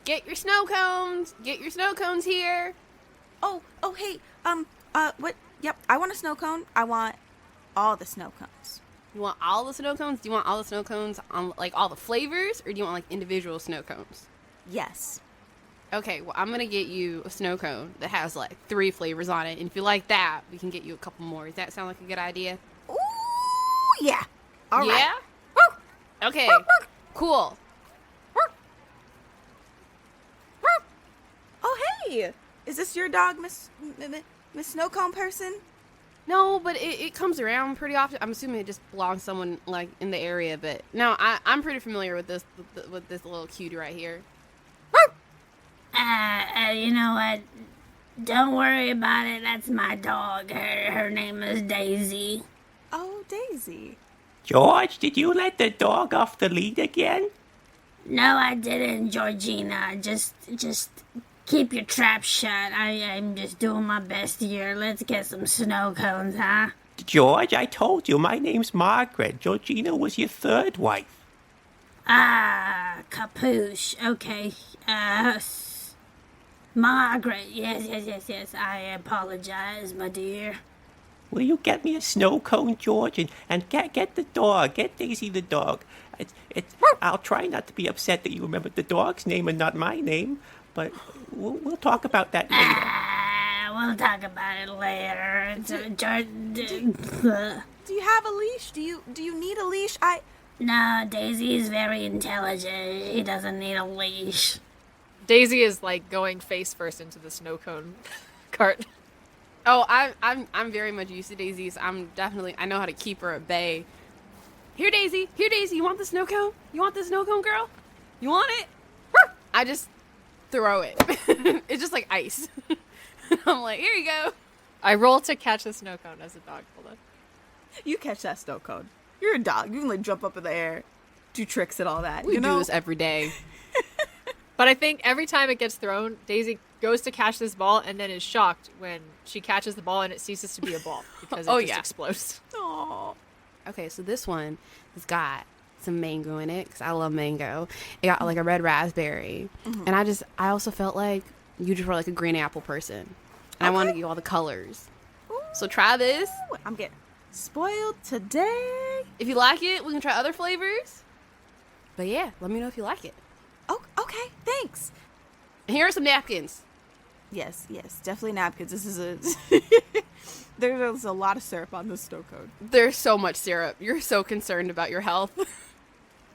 Get your snow cones. Get your snow cones here. Oh, hey, what? Yep, I want a snow cone. I want all the snow cones. You want all the snow cones? Do you want all the snow cones on, like, all the flavors? Or do you want, like, individual snow cones? Yes. Okay, well, I'm going to get you a snow cone that has, like, 3 flavors on it. And if you like that, we can get you a couple more. Does that sound like a good idea? Ooh, yeah. All right. Yeah? Okay, cool. Oh, hey. Is this your dog, Miss Snowcone person? No, but it comes around pretty often. I'm assuming it just belongs to someone, like, in the area. But, no, I'm pretty familiar with this little cutie right here. You know what? Don't worry about it. That's my dog. Her name is Daisy. Oh, Daisy. George, did you let the dog off the lead again? No, I didn't, Georgina. Just keep your trap shut. I'm just doing my best here. Let's get some snow cones, huh? George, I told you, my name's Margaret. Georgina was your 3rd wife. Ah, Capuche. Okay. Margaret. Yes. I apologize, my dear. Will you get me a snow cone, George, and get the dog. Get Daisy the dog. I'll try not to be upset that you remembered the dog's name and not my name, but we'll talk about that later. We'll talk about it later. Do you have a leash? Do you need a leash? No, Daisy is very intelligent. She doesn't need a leash. Daisy is like going face first into the snow cone cart. Oh, I'm very much used to Daisy's. I know how to keep her at bay. Here, Daisy. You want the snow cone? You want the snow cone, girl? You want it? I just throw it. It's just like ice. I'm like, here you go. I roll to catch the snow cone as a dog. Hold on. You catch that snow cone. You're a dog. You can, like, jump up in the air, do tricks and all that. We do this every day. But I think every time it gets thrown, Daisy goes to catch this ball and then is shocked when she catches the ball and it ceases to be a ball because it just explodes. Aww. Okay, so this one has got some mango in it because I love mango. It got like a red raspberry. Mm-hmm. And I also felt like you just were like a green apple person. And I wanted to get you all the colors. Ooh. So try this. I'm getting spoiled today. If you like it, we can try other flavors. But yeah, let me know if you like it. Oh, okay, thanks. And here are some napkins. Yes, definitely napkins. This is there's a lot of syrup on this snow cone. There's so much syrup. You're so concerned about your health.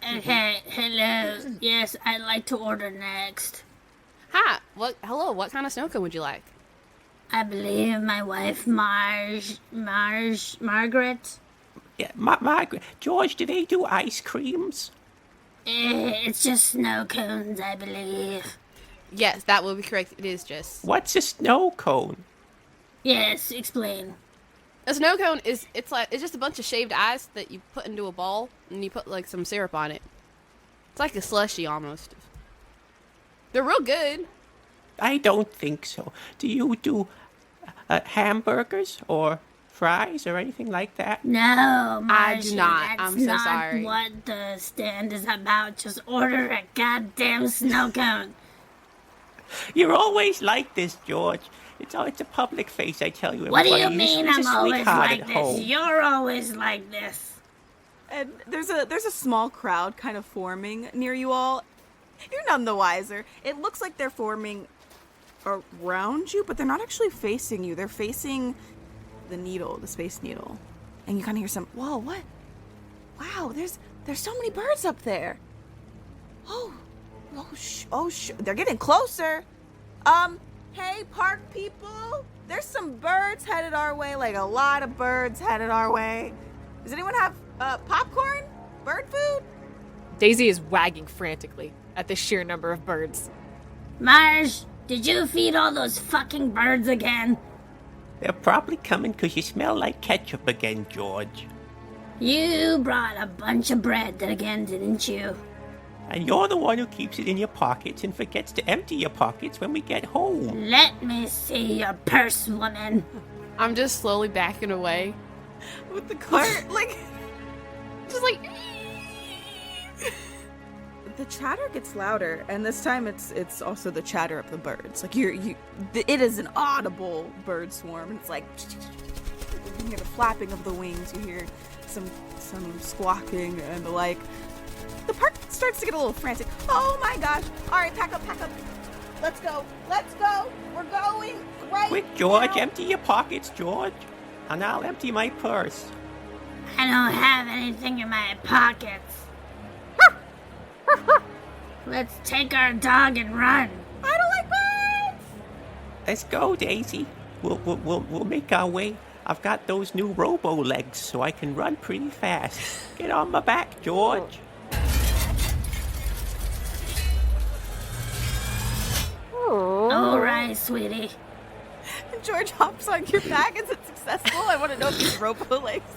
Okay, hello. Yes, I'd like to order next. Hi. Hello. What kind of snow cone would you like? I believe my wife Margaret. Yeah, Margaret. George, do they do ice creams? It's just snow cones, I believe. Yes, that will be correct. It is just. What's a snow cone? Yes, explain. A snow cone it's just a bunch of shaved ice that you put into a ball and you put like some syrup on it. It's like a slushie almost. They're real good. I don't think so. Do you do hamburgers or fries or anything like that? No, Margie, I do not. I'm so sorry. That's not what the stand is about. Just order a goddamn snow cone. You're always like this, George. It's a public face, I tell you. What do you mean I'm always like this? Home. You're always like this. And there's a small crowd kind of forming near you all. You're none the wiser. It looks like they're forming around you, but they're not actually facing you. They're facing the space needle. And you kind of hear some, whoa, what? Wow, there's so many birds up there. They're getting closer. Hey, park people, there's some birds headed our way, like a lot of birds headed our way. Does anyone have popcorn? Bird food? Daisy is wagging frantically at the sheer number of birds. Marge, did you feed all those fucking birds again? They're probably coming because you smell like ketchup again, George. You brought a bunch of bread again, didn't you? And you're the one who keeps it in your pockets and forgets to empty your pockets when we get home. Let me see your purse, woman. I'm just slowly backing away. With the cart, like... Just like... the chatter gets louder, and this time it's also the chatter of the birds. Like it is an audible bird swarm. It's like you hear the flapping of the wings. You hear some squawking and the like. The park starts to get a little frantic. Oh my gosh! All right, pack up. Let's go. We're going right Quick, George, now. empty your pockets, George. And I'll empty my purse. I don't have anything in my pockets. Let's take our dog and run. I don't like birds. Let's go, Daisy. We'll make our way. I've got those new robo legs, so I can run pretty fast. Get on my back, George. All right, sweetie. George hops on your back. Is it successful? I want to know if he's robo legs.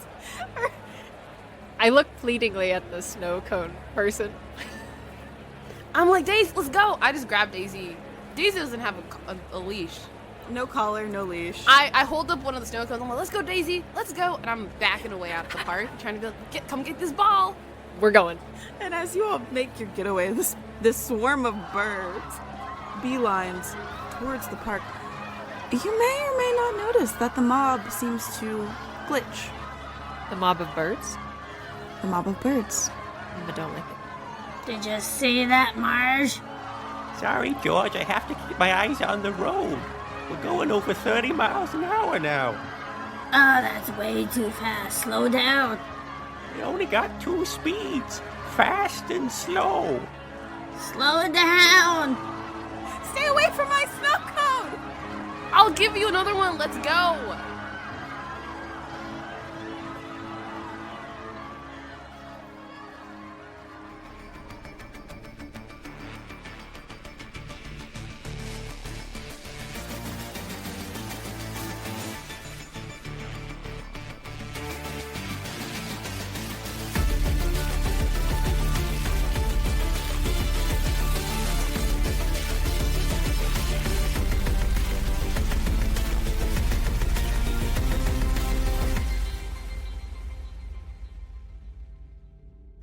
I look pleadingly at the snow cone person. I'm like, Daisy, let's go. I just grab Daisy. Daisy doesn't have a leash. No collar, no leash. I hold up one of the snow cones. I'm like, let's go, Daisy. Let's go. And I'm backing away out of the park, trying to be like, come get this ball. We're going. And as you all make your getaway, this swarm of birds beelines towards the park. You may or may not notice that the mob seems to glitch. The mob of birds? The mob of birds. I don't like it. Did you see that, Marge? Sorry, George, I have to keep my eyes on the road. We're going over 30 miles an hour now. Oh, that's way too fast. Slow down. We only got 2 speeds, fast and slow. Slow it down. Stay away from my snow cone! I'll give you another one. Let's go.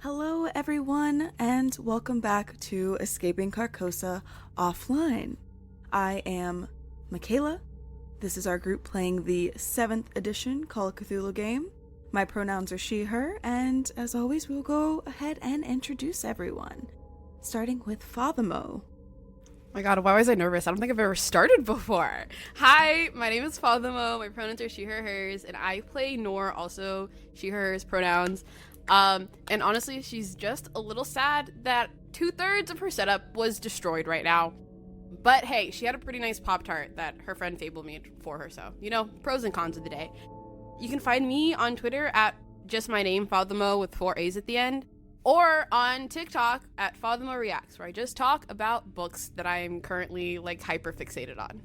Hello, everyone, and welcome back to Escaping Carcosa Offline. I am Michaël. This is our group playing the 7th edition Call of Cthulhu game. My pronouns are she, her, and as always, we'll go ahead and introduce everyone, starting with Fathimo. My God, why was I nervous? I don't think I've ever started before. Hi, my name is Fathimo. My pronouns are she, her, hers, and I play Nor, also she, hers pronouns. And honestly, she's just a little sad that 2/3 of her setup was destroyed right now. But hey, she had a pretty nice Pop-Tart that her friend Fable made for her, so, you know, pros and cons of the day. You can find me on Twitter at just my name, Fathimo, with 4 A's at the end, or on TikTok at Fathimo Reacts, where I just talk about books that I'm currently, like, hyper fixated on.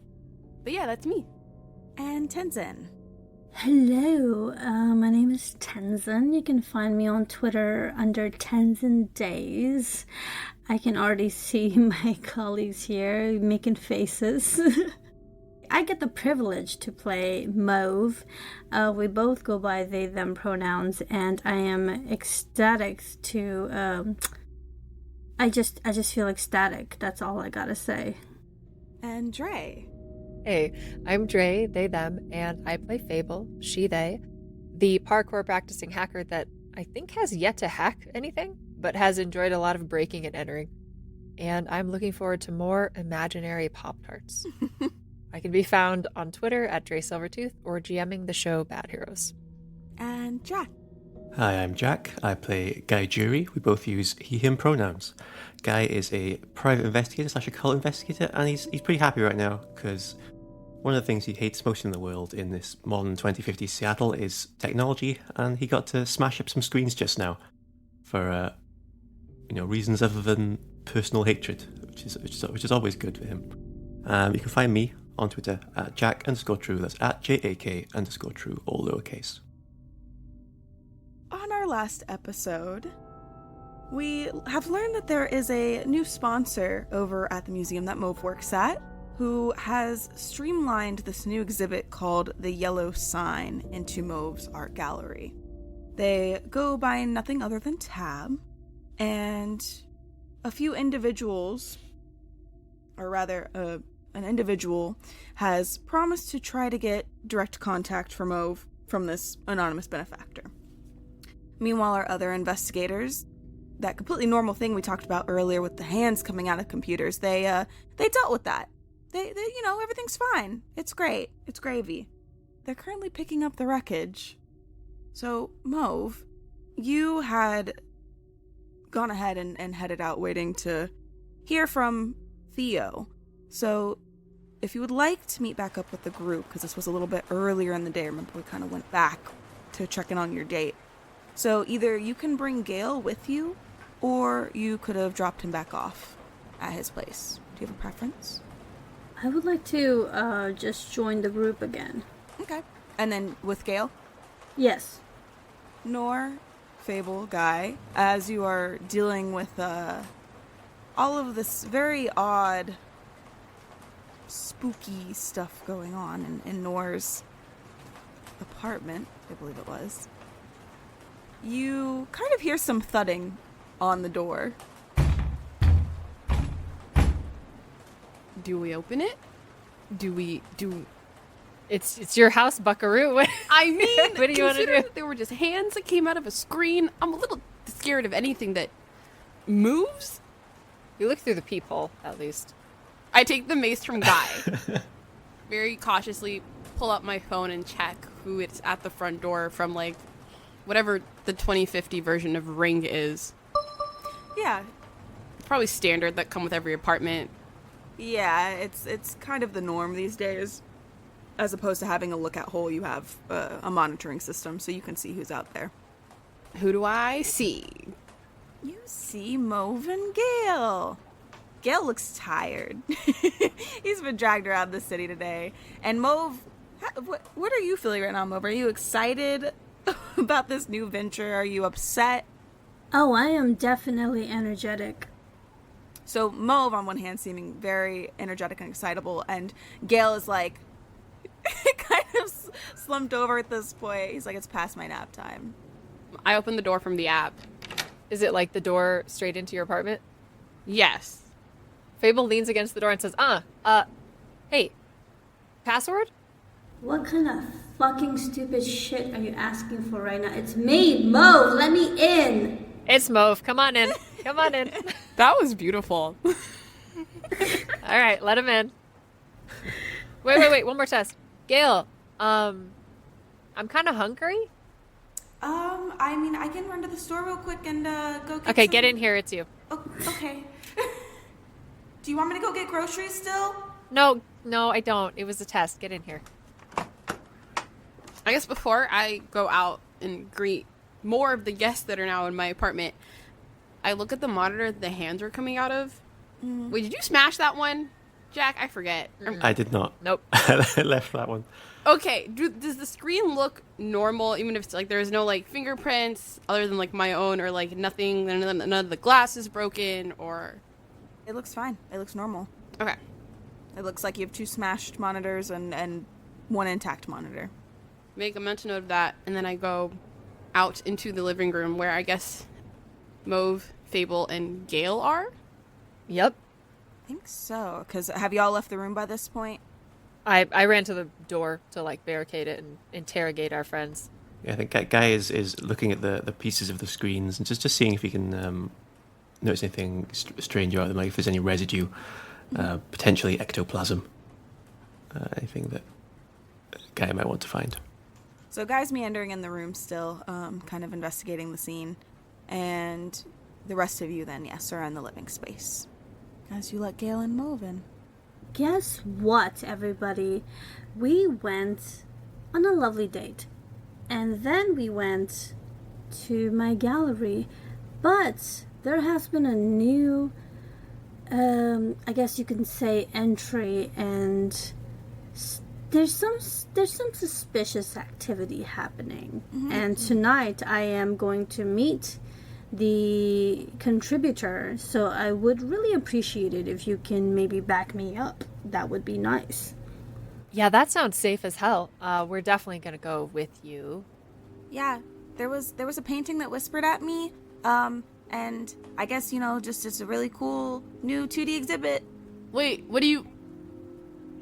But yeah, that's me. And Tenzin. Hello, my name is Tenzin. You can find me on Twitter under Tenzin Days. I can already see my colleagues here making faces. I get the privilege to play Mauve. We both go by they, them pronouns, and I am ecstatic to, I just feel ecstatic. That's all I gotta say. And Dre. Hey, I'm Dre, they, them, and I play Fable, she, they, the parkour practicing hacker that I think has yet to hack anything, but has enjoyed a lot of breaking and entering. And I'm looking forward to more imaginary Pop-Tarts. I can be found on Twitter at Dre Silvertooth or GMing the show Bad Heroes. And Jack. Hi, I'm Jack. I play Guy Jury. We both use he, him pronouns. Guy is a private investigator / occult investigator, and he's pretty happy right now because one of the things he hates most in the world in this modern 2050s Seattle is technology, and he got to smash up some screens just now for reasons other than personal hatred, which is always good for him. You can find me on Twitter at Jack_True. That's at JAK_True, all lowercase. On our last episode, we have learned that there is a new sponsor over at the museum that Mauve works at, who has streamlined this new exhibit called the Yellow Sign into Mauve's art gallery. They go by nothing other than Tab, and a few individuals, or rather, an individual has promised to try to get direct contact for Mauve from this anonymous benefactor. Meanwhile, our other investigators, that completely normal thing we talked about earlier with the hands coming out of computers, they dealt with that. They everything's fine. It's great. It's gravy. They're currently picking up the wreckage. So, Mauve, you had gone ahead and headed out waiting to hear from Theo. So, if you would like to meet back up with the group, because this was a little bit earlier in the day, remember we kind of went back to check in on your date. So either you can bring Gail with you, or you could have dropped him back off at his place. Do you have a preference? I would like to just join the group again. Okay. And then with Gail? Yes. Nor, Fable, Guy, as you are dealing with all of this very odd, spooky stuff going on in Nor's apartment, I believe it was, you kind of hear some thudding on the door. Do we open it? It's your house, Buckaroo. I mean, what do you want to do? There were just hands that came out of a screen. I'm a little scared of anything that moves. You look through the peephole, at least. I take the mace from Guy. Very cautiously pull up my phone and check who it's at the front door from, like, whatever the 2050 version of Ring is. Yeah. It's probably standard that come with every apartment. Yeah, it's kind of the norm these days. As opposed to having a lookout hole, you have a monitoring system so you can see who's out there. Who do I see? You see Mauve and Gail. Gail looks tired. He's been dragged around the city today. And Mauve, what are you feeling right now, Mauve? Are you excited about this new venture? Are you upset? Oh, I am definitely energetic. So Mauve, on one hand, seeming very energetic and excitable, and Gail is like, kind of slumped over at this point. He's like, it's past my nap time. I open the door from the app. Is it like the door straight into your apartment? Yes. Fable leans against the door and says, hey, password? What kind of fucking stupid shit are you asking for right now? It's me, Mauve. Let me in. It's Mauve. Come on in. Come on in. That was beautiful. All right, let him in. Wait. One more test. Gail, I'm kind of hungry. I mean, I can run to the store real quick and go get Okay, get in here. It's you. Oh, okay. Do you want me to go get groceries still? No, I don't. It was a test. Get in here. I guess before I go out and greet more of the guests that are now in my apartment, I look at the monitor that the hands are coming out of. Wait, did you smash that one, Jack? I forget. I did not. Nope. I left that one. Okay, does the screen look normal, even if it's like there's no like fingerprints other than like my own, or like nothing, none of the glass is broken, or... It looks fine. It looks normal. Okay. It looks like you have 2 smashed monitors and 1 intact monitor. Make a mental note of that, and then I go out into the living room where I guess Mauve, Fable, and Gail are? Yep. I think so, because have you all left the room by this point? I ran to the door to like barricade it and interrogate our friends. Yeah, I think Guy is looking at the pieces of the screens and just seeing if he can notice anything strange about them, like if there's any residue, potentially ectoplasm, anything that Guy might want to find. So Guy's meandering in the room still, kind of investigating the scene, and the rest of you then, yes, are in the living space. As you let Gail and Mauve in. Guess what, everybody? We went on a lovely date. And then we went to my gallery. But there has been a new, I guess you can say, entry, and there's some suspicious activity happening. Mm-hmm. And tonight I am going to meet the contributor, so I would really appreciate it if you can maybe back me up. That would be nice. Yeah, that sounds safe as hell. We're definitely gonna go with you. Yeah, there was a painting that whispered at me. And I guess, just it's a really cool new 2D exhibit. Wait, what do you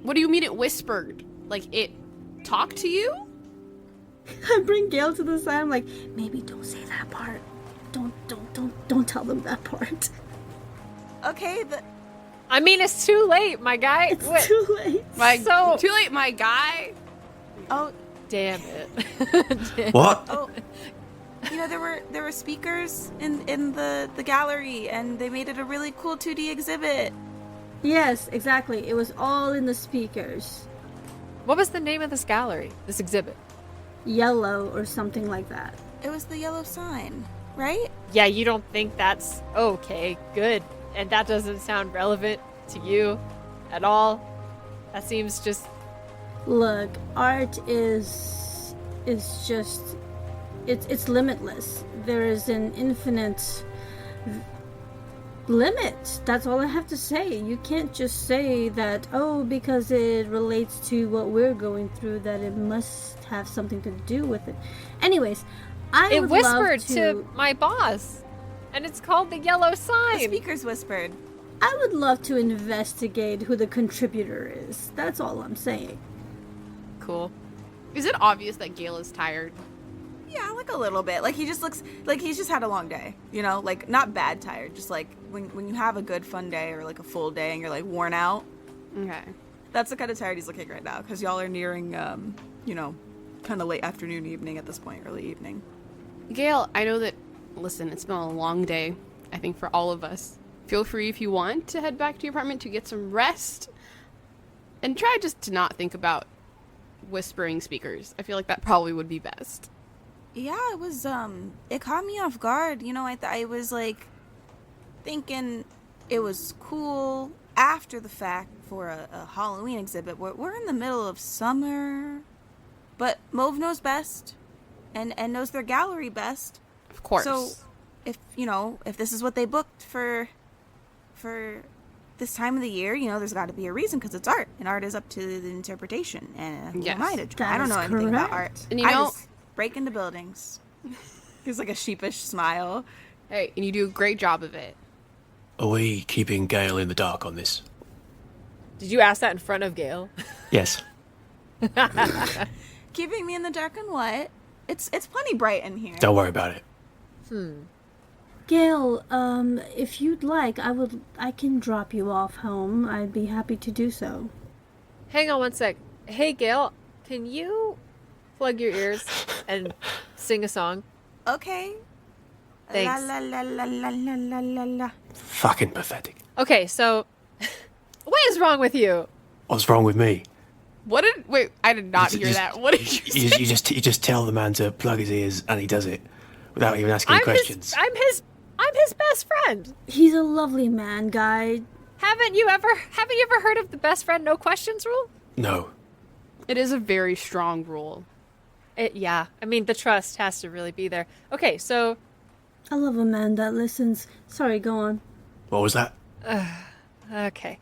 mean it whispered? Like it talked to you? I bring Gail to the side. I'm like, maybe don't say that part. Don't tell them that part. Okay, I mean, it's too late, my guy. It's too late. Too late, my guy. oh, Damn it. What? oh, there were speakers in the gallery, and they made it a really cool 2D exhibit. Yes, exactly. It was all in the speakers. What was the name of this gallery, this exhibit? Yellow or something like that. It was the yellow sign, right? Yeah, you don't think that's okay, good. And that doesn't sound relevant to you at all? That seems just... Look, art is just it's limitless. There is an infinite limit. That's all I have to say. You can't just say that, because it relates to what we're going through, that it must have something to do with it. Anyways, I would whispered love to my boss, and it's called the yellow sign. The speakers whispered. I would love to investigate who the contributor is. That's all I'm saying. Cool. Is it obvious that Gail is tired? Yeah, like a little bit. Like he just looks like he's just had a long day, like not bad tired, just like when you have a good fun day or like a full day and you're like worn out. Okay. That's the kind of tired he's looking right now, because y'all are nearing, kind of late afternoon, evening at this point, early evening. Gail, I know that, listen, it's been a long day, I think, for all of us. Feel free if you want to head back to your apartment to get some rest. And try just to not think about whispering speakers. I feel like that probably would be best. Yeah, it was, it caught me off guard. I was, like, thinking it was cool after the fact for a Halloween exhibit. We're in the middle of summer, but Mauve knows best and knows their gallery best. Of course. So if this is what they booked for this time of the year, there's got to be a reason, because it's art, and art is up to the interpretation. And who Yes. am I to try? That I don't is know anything about correct. art. And I just break into buildings. He's like a sheepish smile. Hey, and you do a great job of it. Are we keeping Gail in the dark on this? Did you ask that in front of Gail? Yes. Keeping me in the dark on what? It's plenty bright in here. Don't worry about it. Gail, if you'd like, I can drop you off home. I'd be happy to do so. Hang on one sec. Hey, Gail, can you plug your ears and sing a song? Okay. Thanks. La la la la la la la la. Fucking pathetic. Okay, so what is wrong with you? What's wrong with me? Wait, I did not hear that. What did you say? You just tell the man to plug his ears and he does it without even asking questions. I'm his best friend. He's a lovely man, guy. Haven't you ever heard of the best friend no questions rule? No. It is a very strong rule. Yeah. I mean, the trust has to really be there. Okay, so I love a man that listens. Sorry, go on. What was that? okay.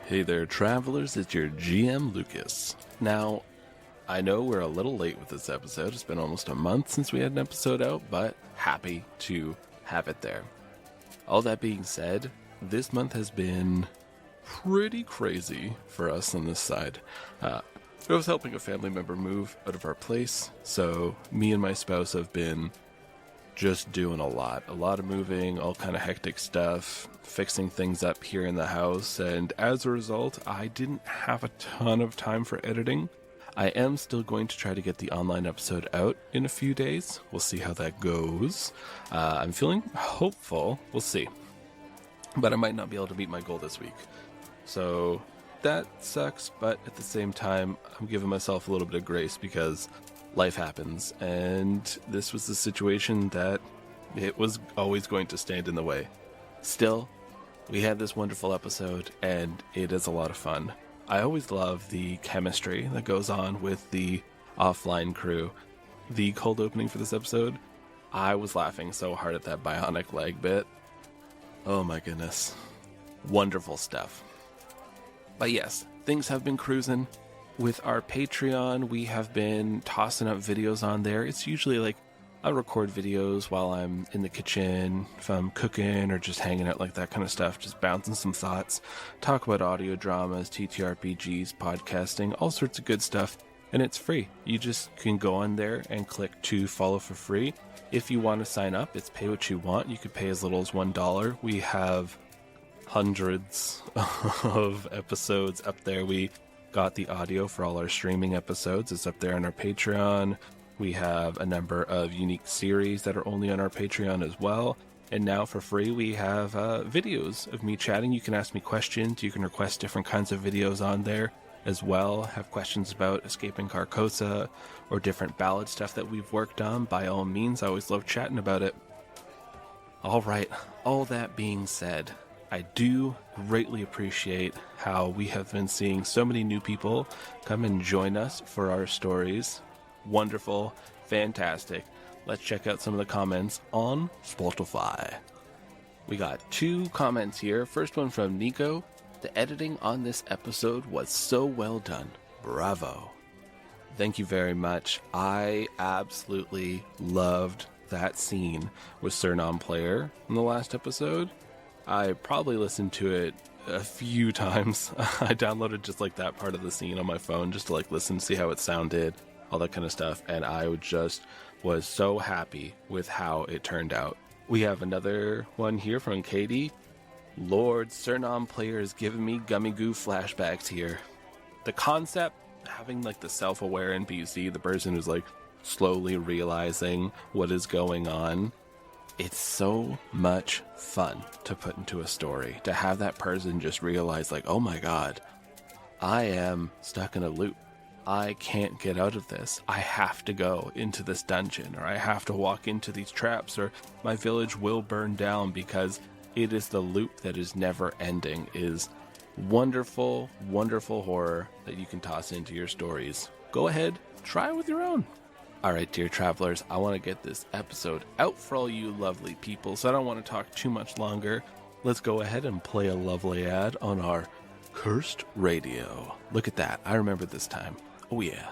Hey there, travelers, it's your GM Lucas. Now, I know we're a little late with this episode. It's been almost a month since we had an episode out, but happy to have it there. All that being said, this month has been pretty crazy for us on this side. I was helping a family member move out of our place, so me and my spouse have been just doing a lot of moving, all kind of hectic stuff, fixing things up here in the house, and as a result, I didn't have a ton of time for editing. I am still going to try to get the online episode out in a few days. We'll see how that goes. I'm feeling hopeful. We'll see. But I might not be able to meet my goal this week. So that sucks, but at the same time, I'm giving myself a little bit of grace because life happens, and this was the situation that it was always going to stand in the way. Still, we had this wonderful episode, and it is a lot of fun. I always love the chemistry that goes on with the offline crew. The cold opening for this episode I was laughing so hard at that bionic leg bit. Oh my goodness. Wonderful stuff. But yes, things have been cruising. With our Patreon, we have been tossing up videos on there. It's usually like I record videos while I'm in the kitchen, if I'm cooking or just hanging out, like that kind of stuff, just bouncing some thoughts, talk about audio dramas, TTRPGs, podcasting, all sorts of good stuff, and it's free. You just can go on there and click to follow for free. If you want to sign up, it's pay what you want. You could pay as little as $1. We have hundreds of episodes up there. We got the audio for all our streaming episodes. It's up there on our Patreon. We have a number of unique series that are only on our Patreon as well. And now for free, we have videos of me chatting. You can ask me questions. You can request different kinds of videos on there as well. Have questions about escaping Carcosa or different Ballad stuff that we've worked on. By all means, I always love chatting about it. All right, all that being said, I do greatly appreciate how we have been seeing so many new people come and join us for our stories. Wonderful, fantastic. Let's check out some of the comments on Spotify. We got 2 comments here. First one from Nico. The editing on this episode was so well done. Bravo. Thank you very much. I absolutely loved that scene with Sir Non-Player in the last episode. I probably listened to it a few times. I downloaded just like that part of the scene on my phone just to like listen, see how it sounded, all that kind of stuff, and I just was so happy with how it turned out. We have another one here from Katie. Lord, Sir Non-Player is giving me Gummy Goo flashbacks here. The concept, having like the self-aware NPC, the person who's like slowly realizing what is going on, it's so much fun to put into a story, to have that person just realize like, oh my god, I am stuck in a loop. I can't get out of this. I have to go into this dungeon, or I have to walk into these traps, or my village will burn down, because it is the loop that is never ending. Is wonderful, wonderful horror that you can toss into your stories. Go ahead, try it with your own. Alright, dear travelers, I want to get this episode out for all you lovely people, so I don't want to talk too much longer. Let's go ahead and play a lovely ad on our Cursed Radio. Look at that, I remember this time. Oh yeah.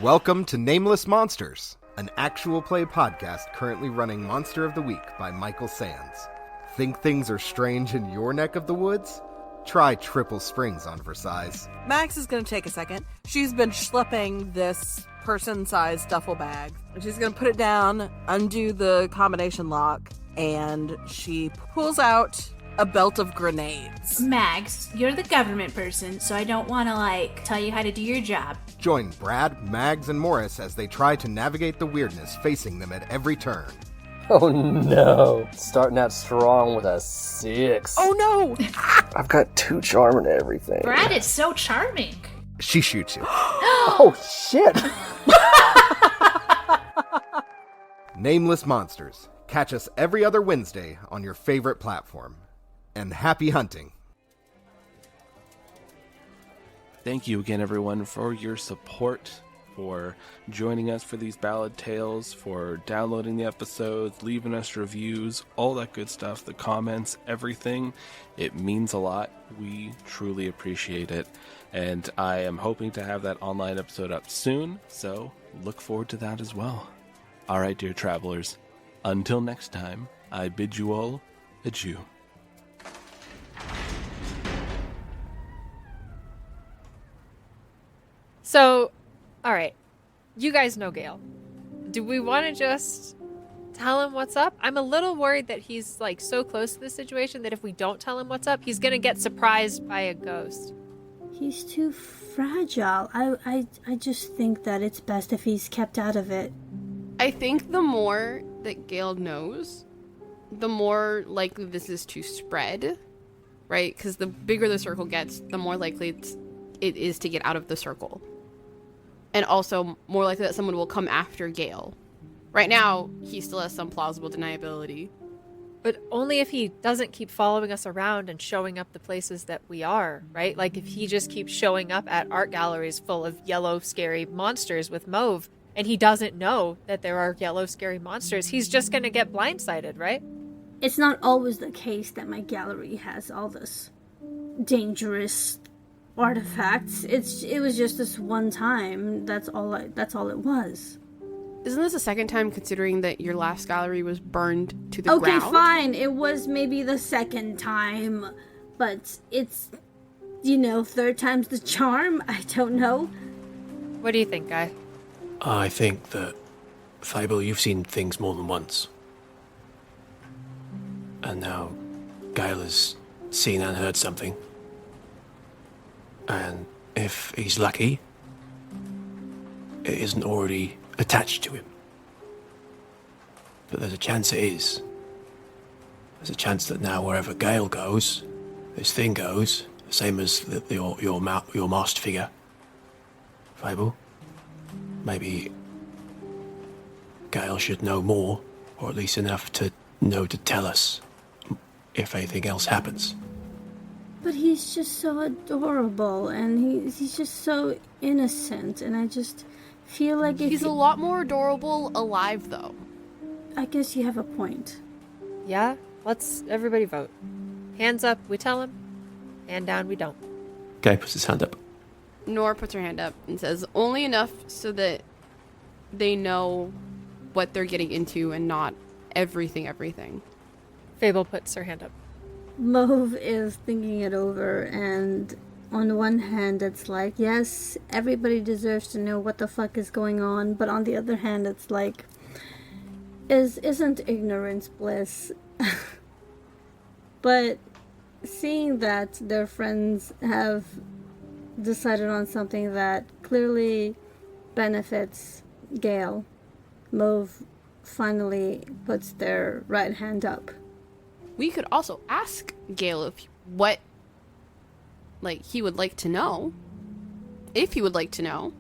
Welcome to Nameless Monsters, an actual play podcast currently running Monster of the Week by Michael Sands. Think things are strange in your neck of the woods? Try Triple Springs on Versailles. Max is going to take a second. She's been schlepping this person-sized duffel bag. She's going to put it down, undo the combination lock, and she pulls out a belt of grenades. Mags, you're the government person, so I don't want to, tell you how to do your job. Join Brad, Mags, and Morris as they try to navigate the weirdness facing them at every turn. Oh no, starting out strong with a 6. Oh no! I've got 2 charm and everything. Brad is so charming. She shoots you. Oh shit! Nameless Monsters. Catch us every other Wednesday on your favorite platform. And happy hunting. Thank you again, everyone, for your support, for joining us for these Ballad tales, for downloading the episodes, leaving us reviews, all that good stuff, the comments, everything. It means a lot. We truly appreciate it. And I am hoping to have that online episode up soon, so look forward to that as well. All right, dear travelers, until next time, I bid you all adieu. So, all right, you guys know Gail. Do we want to just tell him what's up? I'm a little worried that he's so close to this situation that if we don't tell him what's up, he's gonna get surprised by a ghost. He's too fragile. I just think that it's best if he's kept out of it. I think the more that Gail knows, the more likely this is to spread, right? Because the bigger the circle gets, the more likely it is to get out of the circle. And also more likely that someone will come after Gail. Right now, he still has some plausible deniability. But only if he doesn't keep following us around and showing up the places that we are, right? Like if he just keeps showing up at art galleries full of yellow, scary monsters with mauve, and he doesn't know that there are yellow, scary monsters, he's just going to get blindsided, right? It's not always the case that my gallery has all this dangerous artifacts. It was just this one time. That's all it was. Isn't this the second time, considering that your last gallery was burned to the Okay, ground? fine. It was maybe the second time, but it's, third time's the charm. I don't know. What do you think, Guy? I think that, Fable, you've seen things more than once. And now, Gail has seen and heard something. And if he's lucky, it isn't already attached to him. But there's a chance it is. There's a chance that now wherever Gail goes, this thing goes, the same as your masked figure. Fable, maybe Gail should know more, or at least enough to know to tell us if anything else happens. But he's just so adorable, and he's just so innocent, and I just feel like if He's a lot more adorable alive, though. I guess you have a point. Yeah? Let's everybody vote. Hands up, we tell him. Hand down, we don't. Guy puts his hand up. Nora puts her hand up and says, only enough so that they know what they're getting into and not everything. Fable puts her hand up. Mauve is thinking it over, and on one hand it's like, yes, everybody deserves to know what the fuck is going on, but on the other hand it's like, isn't ignorance bliss? But seeing that their friends have decided on something that clearly benefits Gail, Mauve finally puts their right hand up. We could also ask Gail if what, he would like to know. If he would like to know.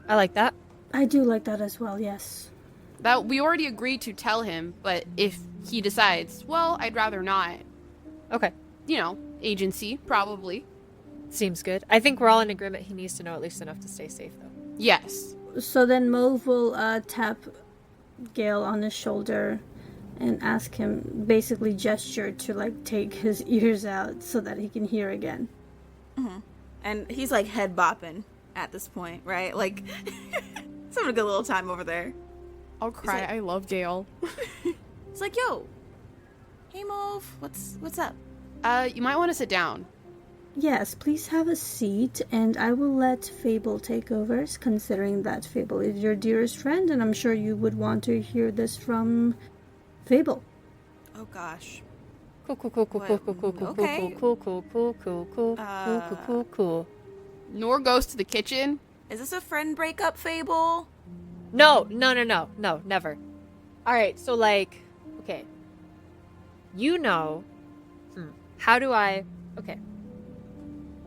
I like that. I do like that as well, yes. That we already agreed to tell him, but if he decides, well, I'd rather not. Okay. Agency, probably. Seems good. I think we're all in agreement he needs to know at least enough to stay safe, though. Yes. So then Mauve will tap Gail on his shoulder and ask him, basically gesture to take his ears out so that he can hear again. Mm-hmm. And he's head bopping at this point, right? He's having a good little time over there. I'll cry. I love Gail. It's yo, hey Mauve, what's up? You might want to sit down. Yes, please have a seat, and I will let Fable take over, considering that Fable is your dearest friend, and I'm sure you would want to hear this from Fable. Oh gosh. Cool. Nor goes to the kitchen. Is this a friend breakup, Fable? No, never. All right, so okay. How do I, okay.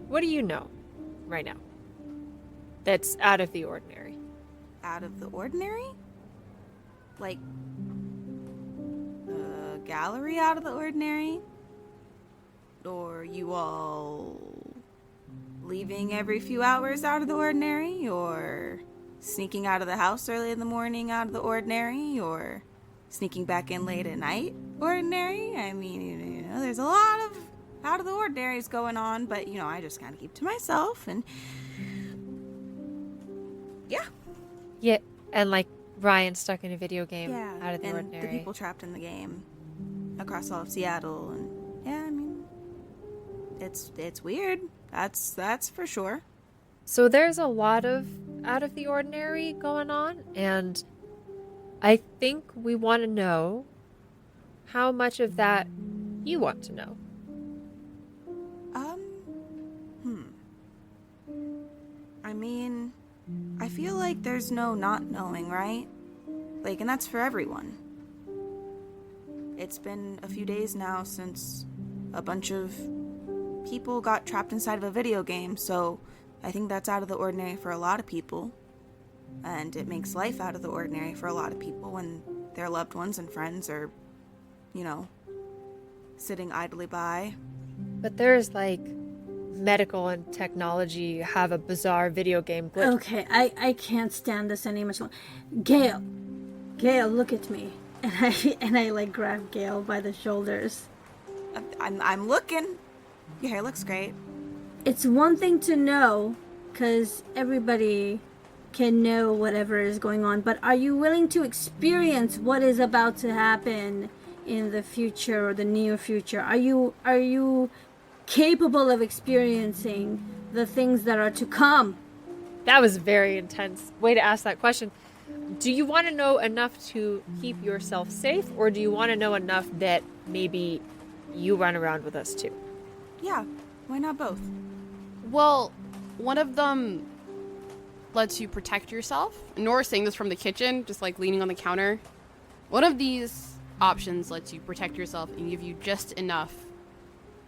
What do you know right now that's out of the ordinary? Out of the ordinary? Gallery out of the ordinary? Or you all leaving every few hours out of the ordinary? Or sneaking out of the house early in the morning out of the ordinary? Or sneaking back in late at night ordinary? I mean, there's a lot of out of the ordinaries going on, but, I just kind of keep to myself, and yeah. Yeah, and Ryan stuck in a video game out of the and ordinary. the people trapped in the game across all of Seattle, and yeah, I mean, it's weird. That's for sure. So there's a lot of out of the ordinary going on, and I think we want to know how much of that you want to know. I mean, I feel like there's no not knowing, right? And that's for everyone. It's been a few days now since a bunch of people got trapped inside of a video game, so I think that's out of the ordinary for a lot of people. And it makes life out of the ordinary for a lot of people when their loved ones and friends are, sitting idly by. But there's like medical and technology have a bizarre video game glitch. Okay, I can't stand this any much longer. Gail, look at me. And I like grab Gail by the shoulders. I'm looking. Your hair looks great. It's one thing to know, because everybody can know whatever is going on, but are you willing to experience what is about to happen in the future or the near future? Are you capable of experiencing the things that are to come? That was very intense way to ask that question. Do you want to know enough to keep yourself safe, or do you want to know enough that maybe you run around with us too? Yeah, why not both? Well, one of them lets you protect yourself. Nora's saying this from the kitchen, just like leaning on the counter. One of these options lets you protect yourself and give you just enough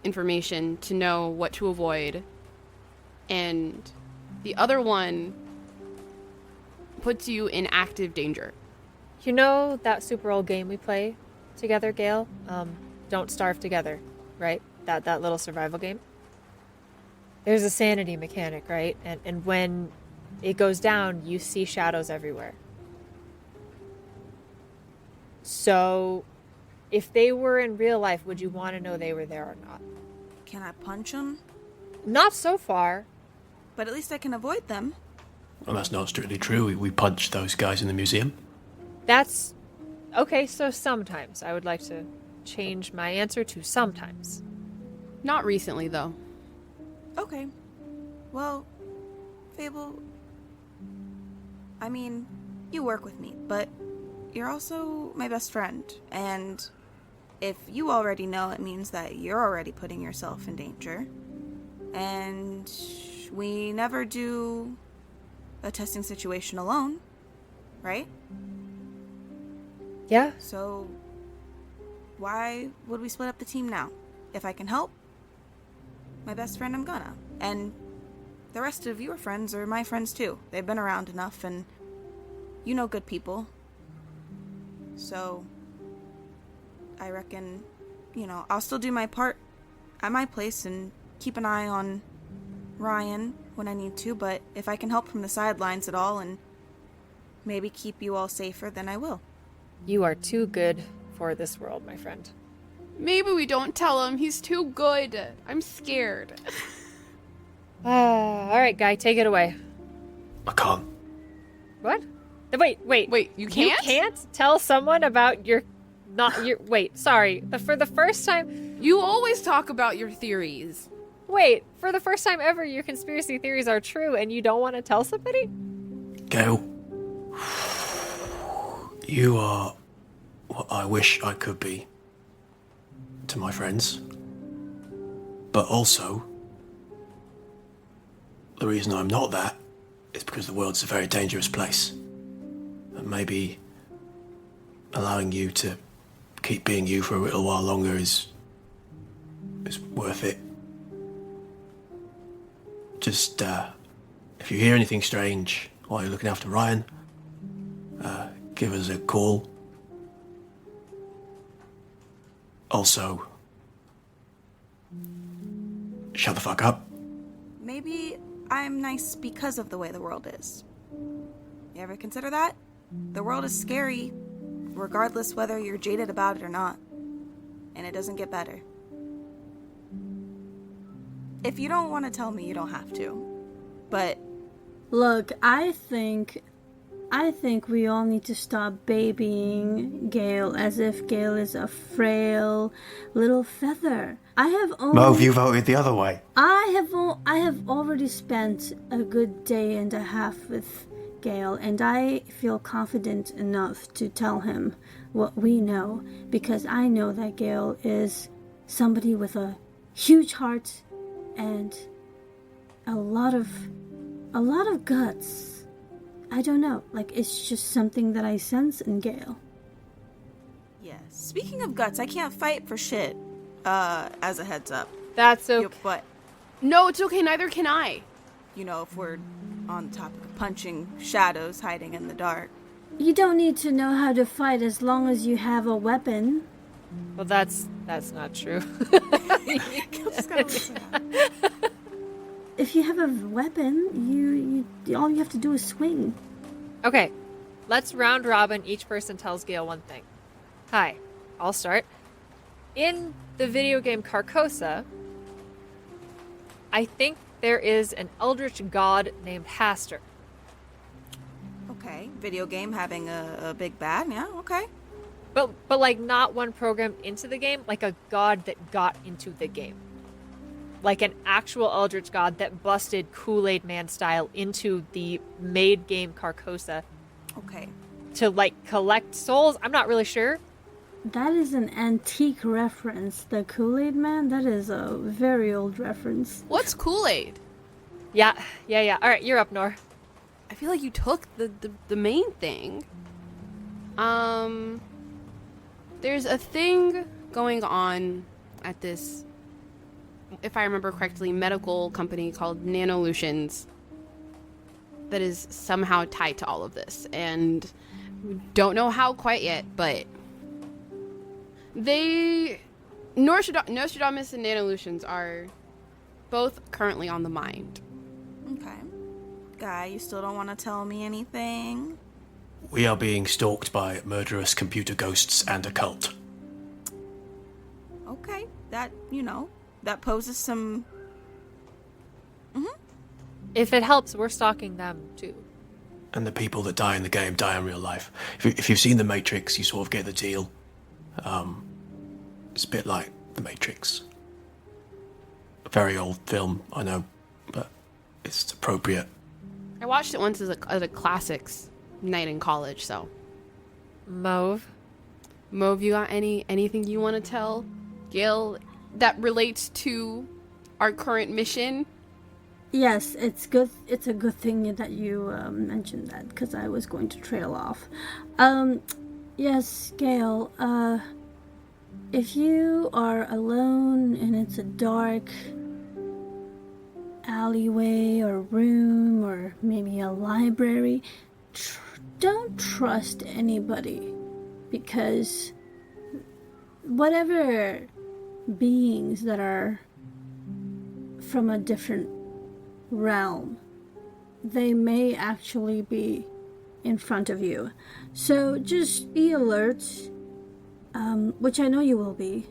information to know what to avoid. And the other one puts you in active danger. You know that super old game we play together, Gail? Don't Starve Together, right? That little survival game? There's a sanity mechanic, right? And when it goes down, you see shadows everywhere. So, if they were in real life, would you want to know they were there or not? Can I punch them? Not so far. But at least I can avoid them. Well, that's not strictly true. We punched those guys in the museum. That's... Okay, so sometimes. I would like to change my answer to sometimes. Not recently, though. Okay. Well, Fable... I mean, you work with me, but you're also my best friend. And if you already know, it means that you're already putting yourself in danger. And we never do a testing situation alone, right? Yeah. So why would we split up the team now? If I can help my best friend, I'm gonna. And the rest of your friends are my friends too. They've been around enough, and you know good people. So I reckon, I'll still do my part at my place and keep an eye on Ryan when I need to, but if I can help from the sidelines at all and maybe keep you all safer, then I will. You are too good for this world, my friend. Maybe we don't tell him. He's too good. I'm scared. All right, Guy, take it away. I can't. What? Wait, you can't? You can't tell someone about wait, sorry. For the first time... You always talk about your theories. Wait, for the first time ever, your conspiracy theories are true and you don't want to tell somebody? Gail, you are what I wish I could be to my friends. But also, the reason I'm not that is because the world's a very dangerous place. And maybe allowing you to keep being you for a little while longer is worth it. Just, if you hear anything strange while you're looking after Ryan, give us a call. Also, shut the fuck up. Maybe I'm nice because of the way the world is. You ever consider that? The world is scary, regardless whether you're jaded about it or not. And it doesn't get better. If you don't want to tell me, you don't have to. But... Look, I think we all need to stop babying Gail as if Gail is a frail little feather. Mauve, you voted the other way. I have already spent a good day and a half with Gail, and I feel confident enough to tell him what we know, because I know that Gail is somebody with a huge heart and a lot of guts. I don't know, it's just something that I sense in Gail. Yeah, speaking of guts, I can't fight for shit, as a heads up. That's okay. But, No, it's okay, neither can I. if we're on the topic of punching shadows hiding in the dark. You don't need to know how to fight as long as you have a weapon. Well, that's not true. Just gotta listen. If you have a weapon, you all you have to do is swing. Okay, let's round robin. Each person tells Gail one thing. Hi, I'll start. In the video game Carcosa, I think there is an eldritch god named Haster. Okay, video game having a big bad. Yeah, okay. But like not one programmed into the game, like a god that got into the game. Like an actual eldritch god that busted Kool-Aid Man style into the made game Carcosa. Okay. To like collect souls. I'm not really sure. That is an antique reference. The Kool-Aid Man, that is a very old reference. What's Kool-Aid? Yeah. All right, you're up, Nor. I feel like you took the main thing. There's a thing going on at this, if I remember correctly, medical company called Nanolutions that is somehow tied to all of this. And we don't know how quite yet, but Nostradamus and Nanolutions are both currently on the mind. Okay. Guy, you still don't want to tell me anything? We are being stalked by murderous computer ghosts and a cult. Okay. That, that poses some... If it helps, we're stalking them too. And the people that die in the game die in real life. If you've seen The Matrix, you sort of get the deal. It's a bit like The Matrix. A very old film, I know, but it's appropriate. I watched it once as a classics night in college, so. Mauve, you got anything you want to tell Gail that relates to our current mission? Yes, it's good. It's a good thing that you mentioned that, because I was going to trail off. Yes, Gail, if you are alone and it's a dark alleyway or room or maybe a library, don't trust anybody, because whatever beings that are from a different realm, they may actually be in front of you. So just be alert, which I know you will be.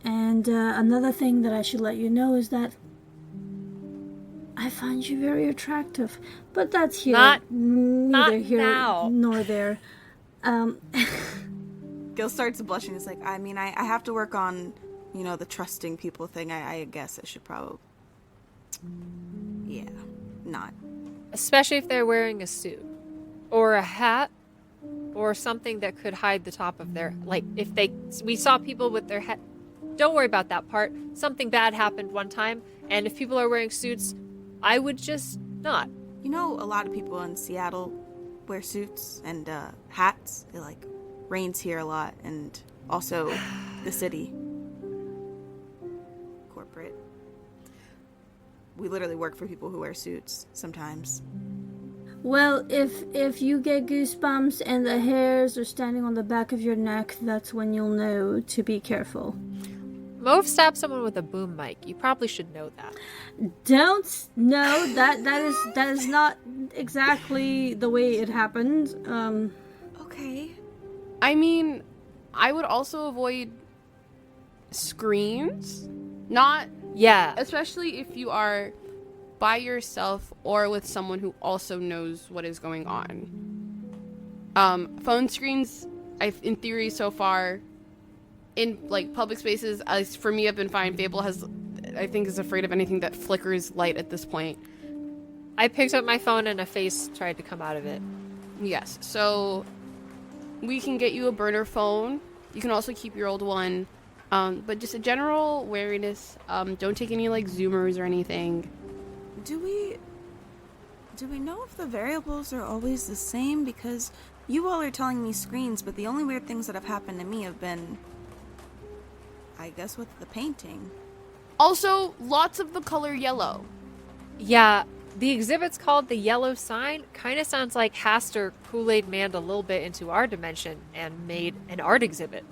And another thing that I should let you know is that I find you very attractive, but that's neither here now. nor there. Gil starts blushing. It's like, I mean, I have to work on, the trusting people thing. I guess I should probably... Yeah, not. especially if they're wearing a suit or a hat or something that could hide the top of their, like if we saw people with their head. Don't worry about that part. Something bad happened one time, and if people are wearing suits, I would just not. A lot of people in Seattle wear suits and hats. It rains here a lot, and also the city. Corporate. We literally work for people who wear suits sometimes. Well, if you get goosebumps and the hairs are standing on the back of your neck, that's when you'll know to be careful. Mauve stabbed someone with a boom mic. You probably should know that. Don't know that is not exactly the way it happened. Okay. I mean, I would also avoid screams. Yeah. Especially if you are by yourself or with someone who also knows what is going on. Phone screens, in theory so far, in public spaces, for me, I've been fine. Fable I think is afraid of anything that flickers light at this point. I picked up my phone and a face tried to come out of it. Yes, so we can get you a burner phone. You can also keep your old one. But just a general wariness. Don't take any zoomers or anything. Do we know if the variables are always the same? Because you all are telling me screens, but the only weird things that have happened to me have been, I guess, with the painting. Also, lots of the color yellow. Yeah, the exhibit's called the Yellow Sign. Kind of sounds like Haster Kool-Aid manned a little bit into our dimension and made an art exhibit.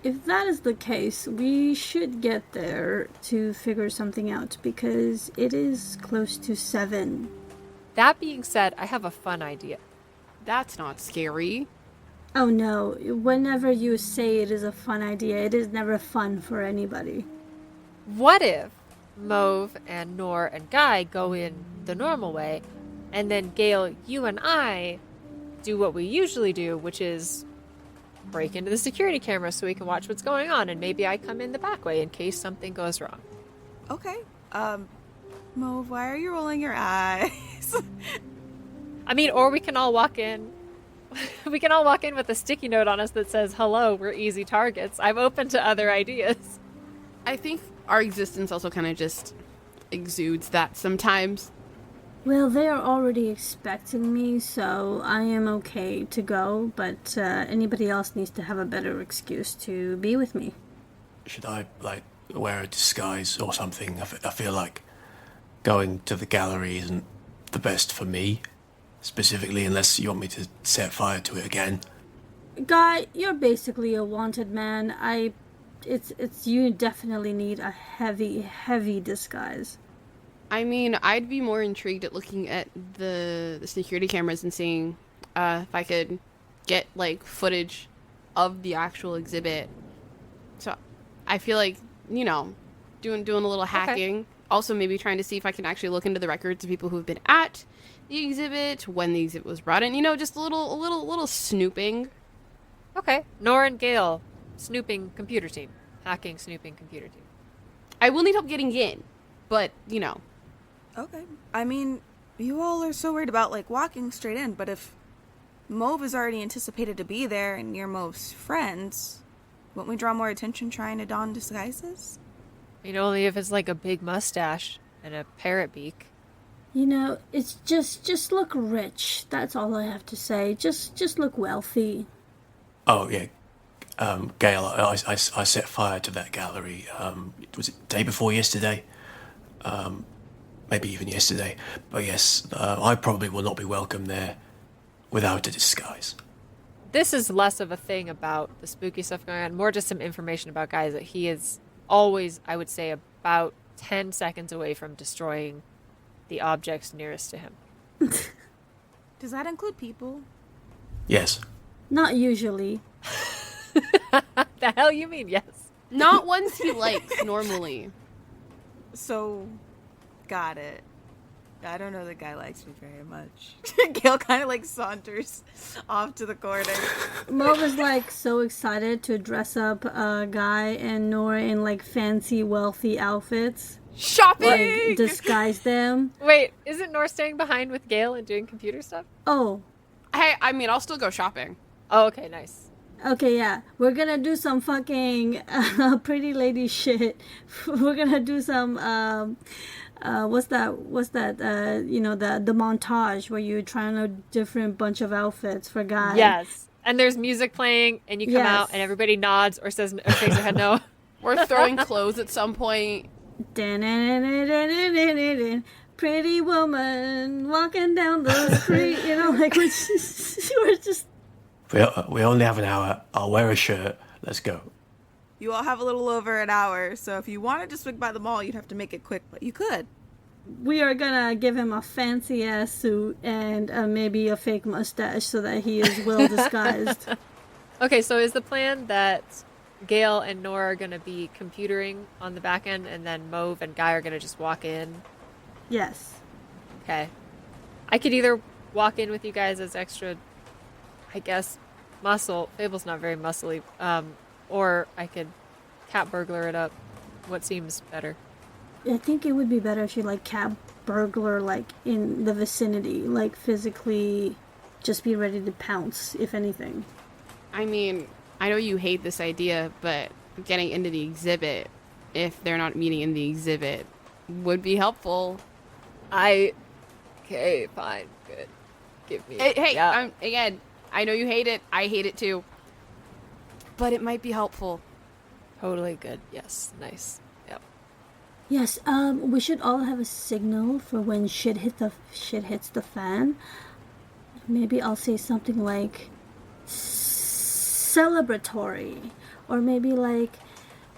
if that is the case, we should get there to figure something out because it is close to 7. That being said, I have a fun idea. That's not scary. Oh no, whenever you say it is a fun idea, it is never fun for anybody. What if Mauve and Nor and Guy go in the normal way, and then Gail, you and I do what we usually do, which is break into the security camera so we can watch what's going on, and maybe I come in the back way in case something goes wrong. Okay. Mauve, why are you rolling your eyes? I mean, or we can all walk in. We can all walk in with a sticky note on us that says, hello, we're easy targets. I'm open to other ideas. I think our existence also kind of just exudes that sometimes. Well, they are already expecting me, so I am okay to go, but anybody else needs to have a better excuse to be with me. Should I, wear a disguise or something? I feel like going to the gallery isn't the best for me, specifically, unless you want me to set fire to it again. Guy, you're basically a wanted man. You definitely need a heavy disguise. I mean, I'd be more intrigued at looking at the security cameras and seeing if I could get, footage of the actual exhibit. So I feel like, doing a little hacking. Okay. Also, maybe trying to see if I can actually look into the records of people who've been at the exhibit, when the exhibit was brought in. Just a little snooping. Okay. Nor and Gail, snooping computer team. Hacking, snooping computer team. I will need help getting in, but, Okay. I mean, you all are so worried about, walking straight in, but if Mauve is already anticipated to be there and you're Mauve's friends, won't we draw more attention trying to don disguises? Only if it's a big mustache and a parrot beak. It's just look rich. That's all I have to say. Just look wealthy. Oh, yeah. Gail, I set fire to that gallery. Was it day before yesterday? Maybe even yesterday. But yes, I probably will not be welcome there without a disguise. This is less of a thing about the spooky stuff going on, more just some information about Guy that he is always, I would say, about 10 seconds away from destroying the objects nearest to him. Does that include people? Yes. Not usually. The hell you mean, yes? Not ones he likes, normally. So, got it. I don't know the Guy likes me very much. Gail kind of saunters off to the corner. Mauve is so excited to dress up Guy and Nora in fancy, wealthy outfits. Shopping! Disguise them. Wait, isn't Nor staying behind with Gail and doing computer stuff? Oh. Hey, I mean, I'll still go shopping. Oh, okay, nice. Okay, yeah. We're gonna do some fucking pretty lady shit. We're gonna do some what's that the montage where you try on a different bunch of outfits for Guy. Yes. And there's music playing and you come out and everybody nods or says or shakes their head no. We're throwing clothes at some point. Pretty woman walking down the street, we're just We only have an hour. I'll wear a shirt. Let's go. You all have a little over an hour, so if you wanted to swing by the mall, you'd have to make it quick, but you could. We are gonna give him a fancy ass suit and maybe a fake mustache so that he is well disguised. Okay, so is the plan that Gail and Nora are gonna be computering on the back end, and then Mauve and Guy are gonna just walk in? Yes. Okay. I could either walk in with you guys as extra, I guess, muscle. Fable's not very muscly. Or I could cat burglar it up. What seems better? I think it would be better if you cat burglar in the vicinity, physically just be ready to pounce, if anything. I mean, I know you hate this idea, but getting into the exhibit, if they're not meeting in the exhibit, would be helpful. Okay, fine, good. Give me... Hey, yeah. Again, I know you hate it. I hate it too. But it might be helpful. Totally good. Yes, nice. Yep. Yes, we should all have a signal for when shit hits the fan. Maybe I'll say something like celebratory Or maybe like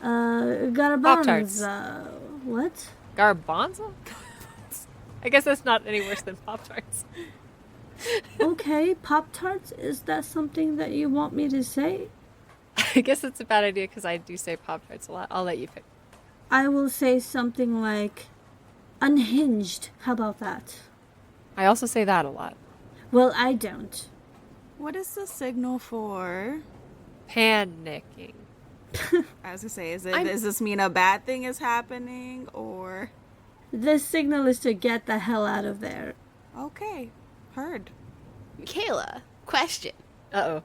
Pop-Tarts. garbanza. What? Garbanzo? I guess that's not any worse than Pop-Tarts. Okay, Pop-Tarts, is that something that you want me to say? I guess it's a bad idea because I do say Pop-Tarts a lot. I'll let you pick. I will say something like unhinged. How about that? I also say that a lot. Well, I don't. What is the signal for? Panicking. I was gonna say, does this mean a bad thing is happening, or? The signal is to get the hell out of there. Okay, heard. Michaela, question. Uh-oh.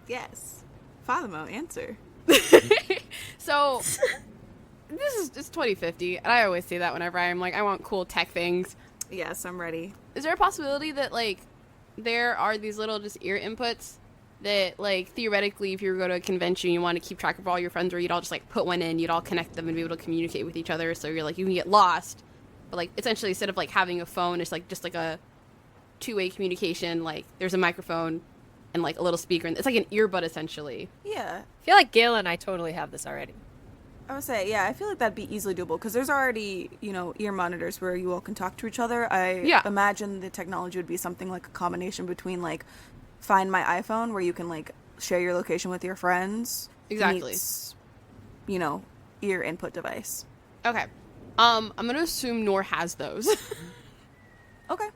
Yes. Fathimo, answer. So, this is just 2050, and I always say that whenever I'm like, I want cool tech things. Yes, I'm ready. Is there a possibility that, like, there are these little just ear inputs that, like, theoretically, if you go to a convention, you want to keep track of all your friends, or you'd all just, like, put one in, you'd all connect them and be able to communicate with each other, so you're, like, you can get lost, but, like, essentially, instead of, like, having a phone, it's, like, just, like, a two-way communication, like, there's a microphone and, like, a little speaker, and it's, like, an earbud, essentially. Yeah. I feel like Gail and I totally have this already. I would say, yeah, I feel like that'd be easily doable because there's already, ear monitors where you all can talk to each other. I imagine the technology would be something like a combination between, like, Find My iPhone, where you can, like, share your location with your friends. Exactly. Meets, ear input device. Okay. I'm gonna assume Nor has those. Okay.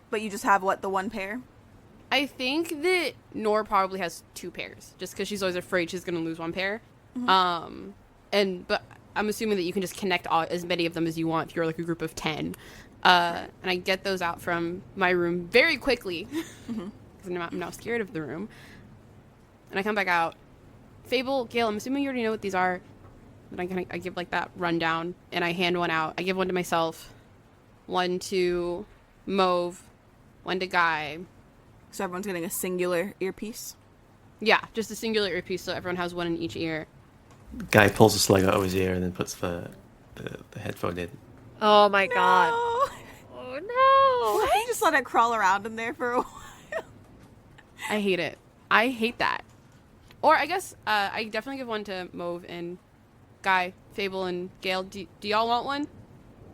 But you just have, the one pair? I think that Nor probably has two pairs, just because she's always afraid she's gonna lose one pair. Mm-hmm. But I'm assuming that you can just connect as many of them as you want if you're like a group of 10. And I get those out from my room very quickly because I'm now scared of the room. And I come back out. Fable, Gail, I'm assuming you already know what these are. But I give like that rundown and I hand one out. I give one to myself, one to Mauve, one to Guy. So everyone's getting a singular earpiece? Yeah, just a singular earpiece so everyone has one in each ear. Guy pulls a slug out of his ear and then puts the headphone in. Oh my god. Oh no. Why don't you just let it crawl around in there for a while? I hate it. I hate that. Or I guess I definitely give one to Mauve and Guy, Fable, and Gail. Do y'all want one?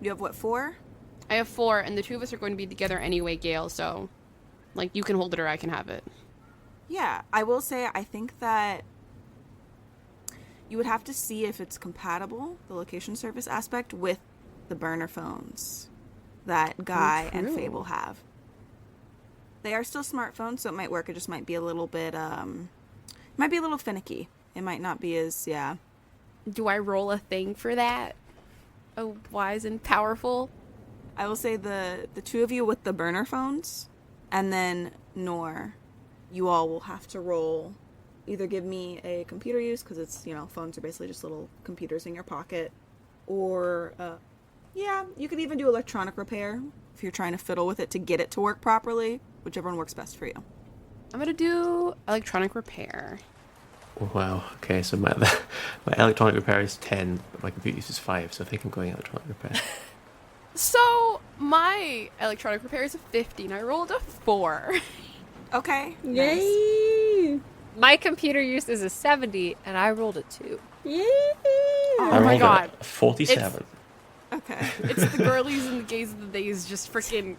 You have 4? I have 4, and the two of us are going to be together anyway, Gail, so, like, you can hold it or I can have it. Yeah, I will say I think that you would have to see if it's compatible, the location service aspect, with the burner phones that Guy and Fable have. They are still smartphones, so it might work. It just might be a little bit, might be a little finicky. It might not be as, Do I roll a thing for that? Oh, wise and powerful? I will say the two of you with the burner phones, and then Nor, you all will have to roll. Either give me a computer use, because it's, phones are basically just little computers in your pocket. Or, you could even do electronic repair if you're trying to fiddle with it to get it to work properly, whichever one works best for you. I'm going to do electronic repair. Wow, okay, so my electronic repair is 10, but my computer use is 5, so I think I'm going electronic repair. So, my electronic repair is a 50, and I rolled a 4. Okay. Yay! My computer use is a 70, and I rolled a 2. Yay! Oh my god. 47. Okay. It's the girlies and the gays and the days just freaking...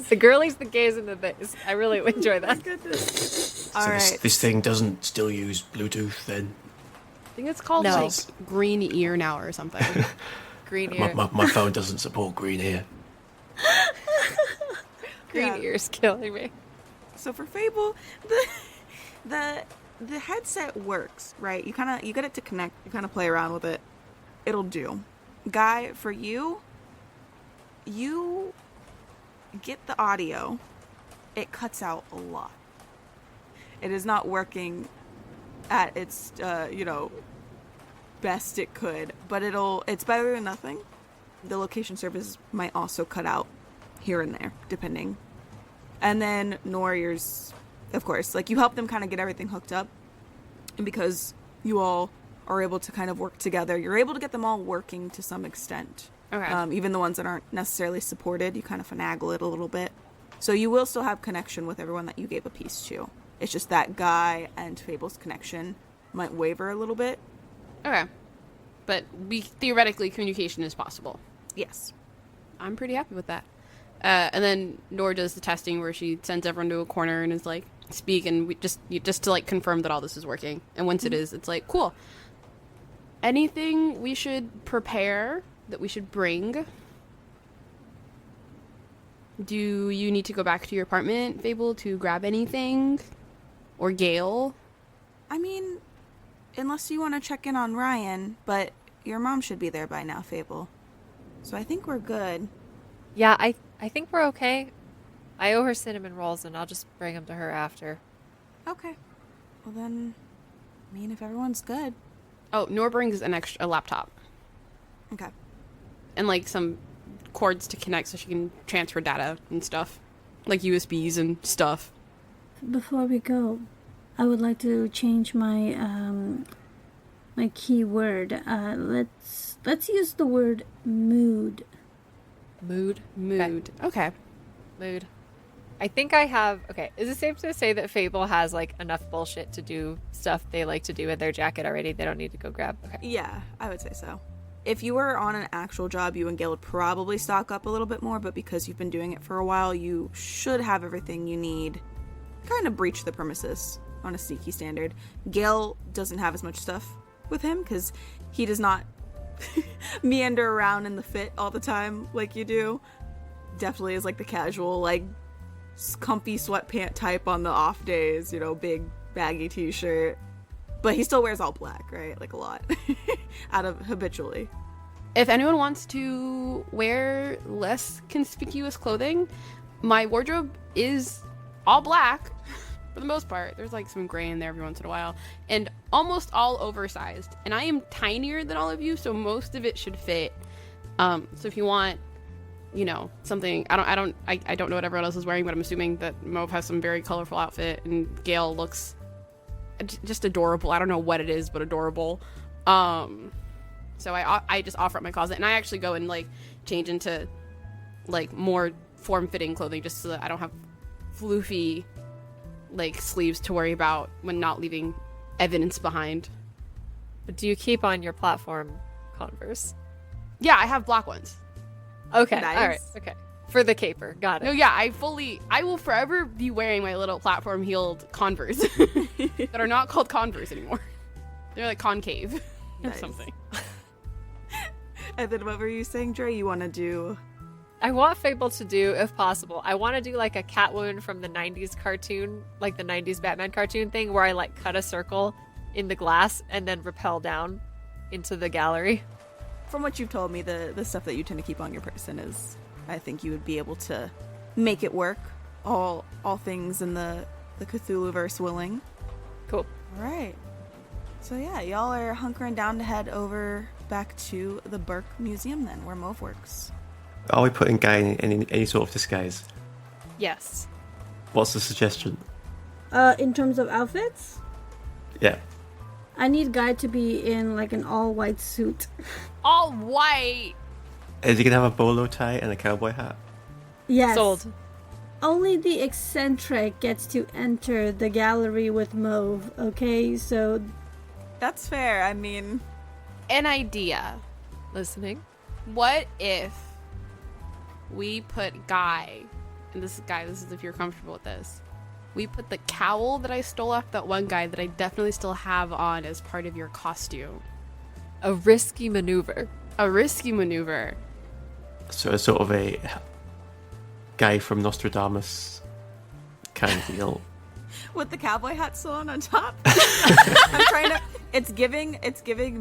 The girlies, the gays, and the theys. I really enjoy that. Goodness. So All right. this thing doesn't still use Bluetooth then? I think it's called, No. like, green ear now or something. Green ear. My phone doesn't support green ear. Green ear's killing me. So for Fable, the headset works, right? You get it to connect. You kind of play around with it. It'll do. Guy, for you get the audio. It cuts out a lot. It is not working at its best it could, but it's better than nothing. The location service might also cut out here and there, depending. And then Norriers, of course, like, you help them kind of get everything hooked up, and because you all are able to kind of work together, you're able to get them all working to some extent. Okay. Even the ones that aren't necessarily supported, you kind of finagle it a little bit. So you will still have connection with everyone that you gave a piece to. It's just that Guy and Fable's connection might waver a little bit. Okay. But theoretically, communication is possible. Yes. I'm pretty happy with that. And then Nora does the testing where she sends everyone to a corner and is like, speak, and we just to like confirm that all this is working. And once it is, it's like, cool. Anything we should prepare that we should bring? Do you need to go back to your apartment, Fable, to grab anything? Or Gail? I mean, unless you want to check in on Ryan, but your mom should be there by now, Fable. So I think we're good. Yeah, I think we're okay. I owe her cinnamon rolls, and I'll just bring them to her after. Okay. Well then, I mean, if everyone's good. Oh, Nora brings a laptop. Okay. And like some cords to connect so she can transfer data and stuff. Like USBs and stuff. Before we go, I would like to change my my keyword. Let's use the word mood. Mood? Okay. Mood. I think I have... Okay, is it safe to say that Fable has, like, enough bullshit to do stuff they like to do in their jacket already? They don't need to go grab? Okay. Yeah, I would say so. If you were on an actual job, you and Gail would probably stock up a little bit more, but because you've been doing it for a while, you should have everything you need. Kind of breach the premises on a sneaky standard. Gail doesn't have as much stuff with him because he does not meander around in the fit all the time like you do. Definitely is like the casual, like, comfy sweatpant type on the off days, you know, big baggy t-shirt. But he still wears all black, right? Like a lot. Habitually. If anyone wants to wear less conspicuous clothing, my wardrobe is all black for the most part. There's like some gray in there every once in a while, and almost all oversized. And I am tinier than all of you, so most of it should fit. So if you want, you know, something, I don't know what everyone else is wearing, but I'm assuming that Mauve has some very colorful outfit, and Gail looks just adorable. I don't know what it is, but adorable. So I just offer up my closet, and I actually go and like change into like more form-fitting clothing just so that I don't have floofy like sleeves to worry about when not leaving evidence behind. But do you keep on your platform Converse? Yeah, I have black ones. Okay, Nice. all right, okay. For the caper, got it. No, yeah, I will forever be wearing my little platform-heeled Converse that are not called Converse anymore. They're like concave or Nice. something. And then what were you saying, Dre? You want to do... I want Fable to do, if possible, I want to do like a Catwoman from the 90s cartoon, like the 90s Batman cartoon thing, where I like cut a circle in the glass and then rappel down into the gallery. From what you've told me, the stuff that you tend to keep on your person is... I think you would be able to make it work. All things in the Cthulhu-verse willing. Cool. All right. So yeah, y'all are hunkering down to head over back to the Burke Museum then, where Mauve works. Are we putting Guy in any sort of disguise? Yes. What's the suggestion? In terms of outfits, Yeah. I need Guy to be in like an all-white suit. All white. Is he gonna have a bolo tie and a cowboy hat? Yes. Sold. Only the eccentric gets to enter the gallery with Mauve, okay? So That's fair. I mean... An idea. Listening. What if we put Guy, and this is if you're comfortable with this, we put the cowl that I stole off that one guy that I definitely still have on as part of your costume. A risky maneuver. A risky maneuver. So it's sort of a Guy from Nostradamus kind of deal. With the cowboy hat still on top? I'm trying to... It's giving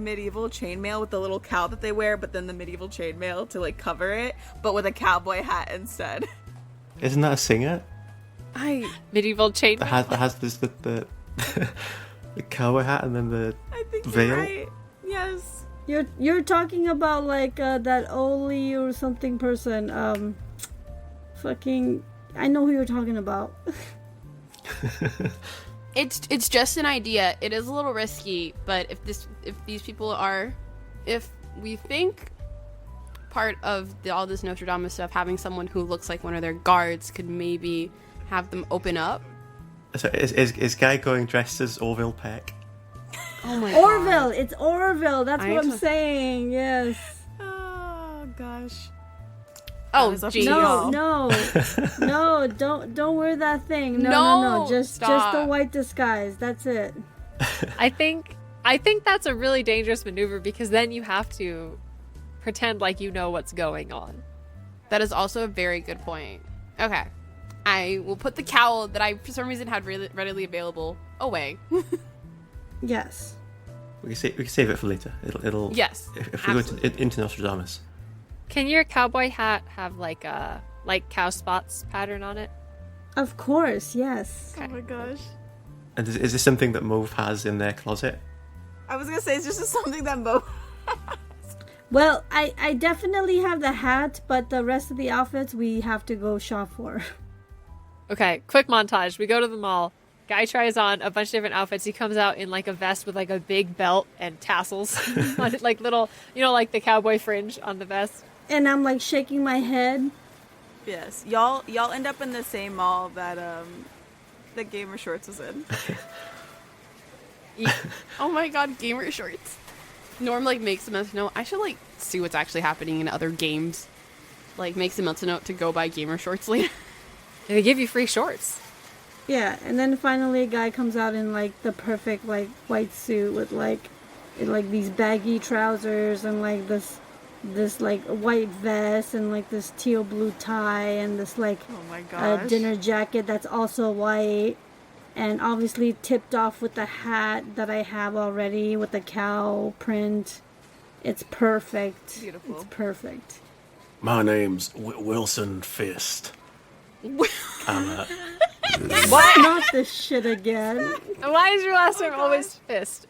medieval chainmail with the little cowl that they wear, but then the medieval chainmail to like cover it, but with a cowboy hat instead. Isn't that a singer? Medieval chain. That has this the the cowboy hat and then the I think veil. you're right. Yes. you're talking about like that Oli or something person. Fucking, I know who you're talking about. It's just an idea. It is a little risky, but if we think part of all this Notre Dame stuff, having someone who looks like one of their guards could maybe have them open up. So is Guy going dressed as Orville Peck? Oh my Orville. God. It's Orville. That's I what I'm just- saying. Yes. Oh gosh. Oh, was up to geez. y'all. No, don't wear that thing. No. No, Just the stop. white disguise. That's it. I think that's a really dangerous maneuver because then you have to pretend like you know what's going on. That is also a very good point. Okay. I will put the cowl that I, for some reason, had readily available away. Yes. We can save it for later. It'll Yes, if we go into Nostradamus. Can your cowboy hat have like a cow spots pattern on it? Of course. Yes. Oh my gosh. And is this something that Mauve has in their closet? I was gonna say it's just something that Mo. Well, I definitely have the hat, but the rest of the outfits we have to go shop for. Okay, quick montage. We go to the mall. Guy tries on a bunch of different outfits. He comes out in like a vest with like a big belt and tassels on it, like little, like the cowboy fringe on the vest. And I'm like shaking my head. Yes, y'all end up in the same mall that Gamer Shorts was in. Oh my God, gamer shorts. Norm like makes a mental note. I should like see what's actually happening in other games. Like makes a mental note to go buy gamer shorts later. They give you free shorts. Yeah, and then finally a guy comes out in like the perfect like white suit with like these baggy trousers and like this like white vest and like this teal blue tie and this like Oh my gosh. dinner jacket that's also white and obviously tipped off with the hat that I have already with the cow print. It's perfect. Beautiful. It's perfect. My name's Wilson Fist. I'm Not this shit again. Why is your last name always Fist?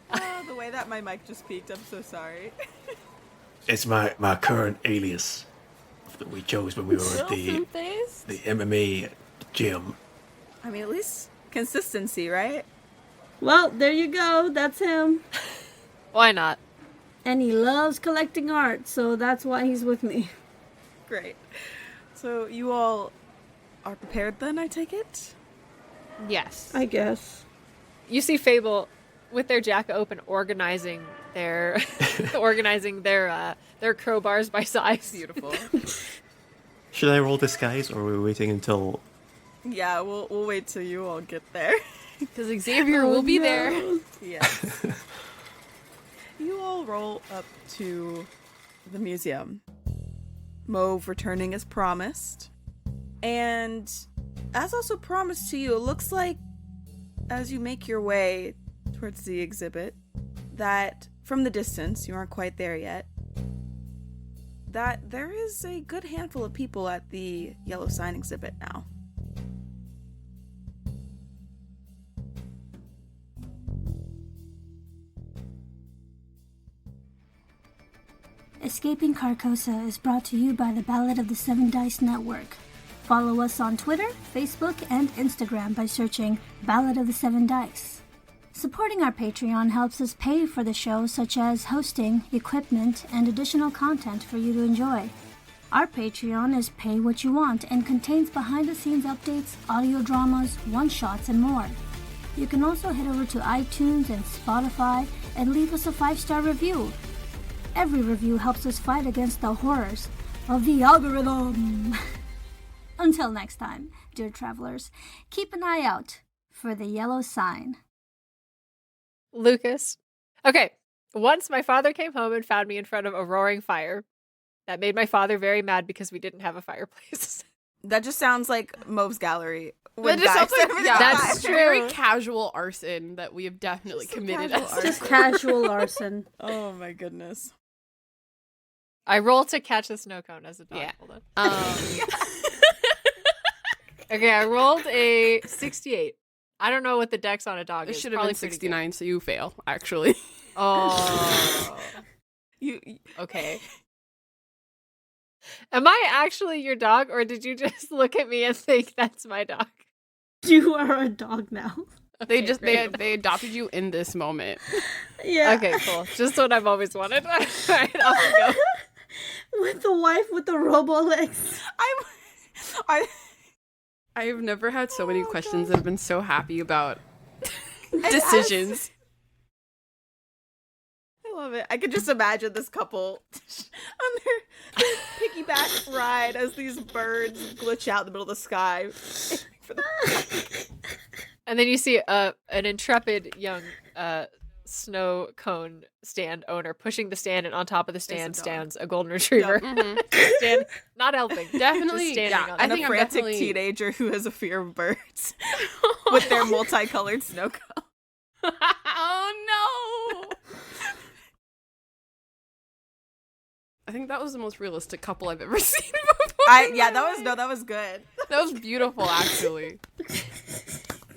The way that my mic just peaked, I'm so sorry. It's my current alias that we chose when we were at the MMA gym. I mean, at least consistency, right? Well, there you go. That's him. Why not? And he loves collecting art, so that's why he's with me. Great. So you all are prepared then, I take it? Yes. I guess. You see Fable with their jacket open organizing their their crowbars by size. Beautiful. Should I roll disguise, or are we waiting until? Yeah, we'll wait till you all get there. Because Xavier will be there. Yes. You all roll up to the museum. Mauve returning as promised. And as also promised to you, it looks like as you make your way towards the exhibit that from the distance, you aren't quite there yet, that there is a good handful of people at the yellow sign exhibit now. Escaping Carcosa is brought to you by the Ballad of the Seven Dice Network. Follow us on Twitter, Facebook, and Instagram by searching Ballad of the Seven Dice. Supporting our Patreon helps us pay for the show, such as hosting, equipment, and additional content for you to enjoy. Our Patreon is Pay What You Want and contains behind-the-scenes updates, audio dramas, one-shots, and more. You can also head over to iTunes and Spotify and leave us a 5-star review. Every review helps us fight against the horrors of the algorithm. Until next time, dear travelers, keep an eye out for the yellow sign. Lucas. Okay, once my father came home and found me in front of a roaring fire. That made my father very mad because we didn't have a fireplace. That just sounds like Mauve's gallery. That just sounds like, yeah, That's true. very casual arson that we have definitely committed. Just casual arson. Oh my goodness. I roll to catch a snow cone as a dog. Yeah. Hold on. Okay, I rolled a 68. I don't know what the dex on a dog It is. should have Probably been pretty 69, so you fail, actually. good. Oh. You Okay. Am I actually your dog, or did you just look at me and think that's my dog? You are a dog now. They Okay, just great. they adopted you in this moment. Yeah. Okay, cool. Just what I've always wanted. All right, off we go. With the wife with the robo legs. I I've never had so many questions that have been so happy about decisions. love it. I could just imagine this couple on their piggyback ride as these birds glitch out in the middle of the sky. And then you see an intrepid young snow cone stand owner pushing the stand, and on top of the stand stands a golden retriever. Stand, not helping. Definitely, just standing on And it. a frantic teenager who has a fear of birds with their multicolored snow cone. Oh no! I think that was the most realistic couple I've ever seen before. That was good. That was beautiful, actually.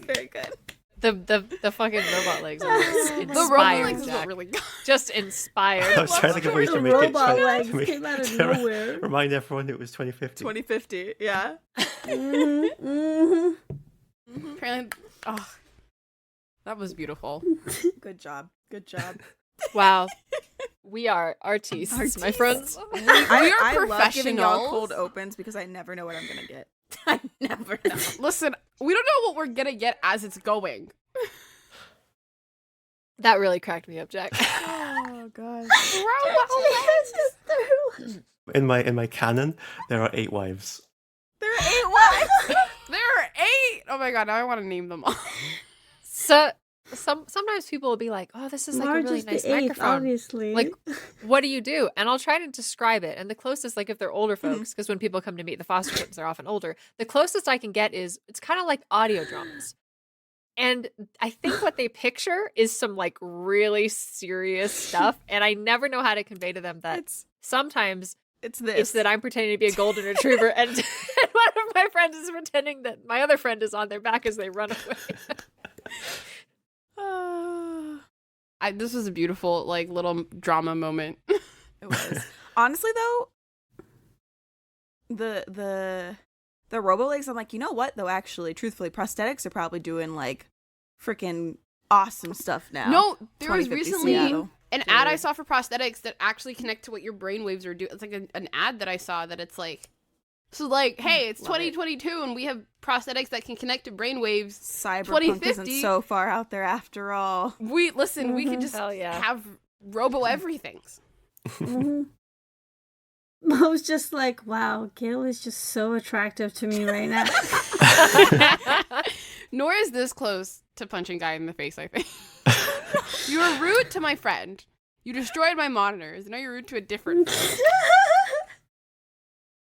Very good. The fucking robot legs are inspired. The robot legs is Jack. what really got. Just inspired. I was trying to think of ways to make it robot legs came out of nowhere. remind everyone it was 2050. 2050, yeah. Apparently, that was beautiful. Good job. Good job. Wow. We are artistes, my friends. I professionals. love giving y'all cold opens because I never know what I'm gonna get. I never know. Listen, we don't know what we're gonna get as it's going. That really cracked me up, Jack. Oh god. In my canon, there are 8 wives. There are 8 wives. There are 8. Oh my god! Now I want to name them all. So sometimes people will be like, "Oh, this is like Marge a really is the nice 8th, microphone." obviously. Like, what do you do? And I'll try to describe it. And the closest, like if they're older folks, because when people come to meet the foster kids, they're often older. The closest I can get is it's kind of like audio dramas. And I think what they picture is some like really serious stuff. And I never know how to convey to them that sometimes it's this. It's that I'm pretending to be a golden retriever and, and one of my friends is pretending that my other friend is on their back as they run away. This was a beautiful, like, little drama moment. It was. Honestly, though, the Robolegs, I'm like, you know what, though, actually, truthfully, prosthetics are probably doing, like, freaking awesome stuff now. No, there was 2050 recently Seattle. an ad I saw for prosthetics that actually connect to what your brainwaves are doing. It's like an ad that I saw that it's like, so like, hey, it's 2022 and we have prosthetics that can connect to brainwaves. Cyberpunk isn't so far out there after all. We can just have robo everythings. I was just like, wow, Gail is just so attractive to me right now. Nor is this close to punching Guy in the face, I think. You were rude to my friend. You destroyed my monitors. Now you're rude to a different friend.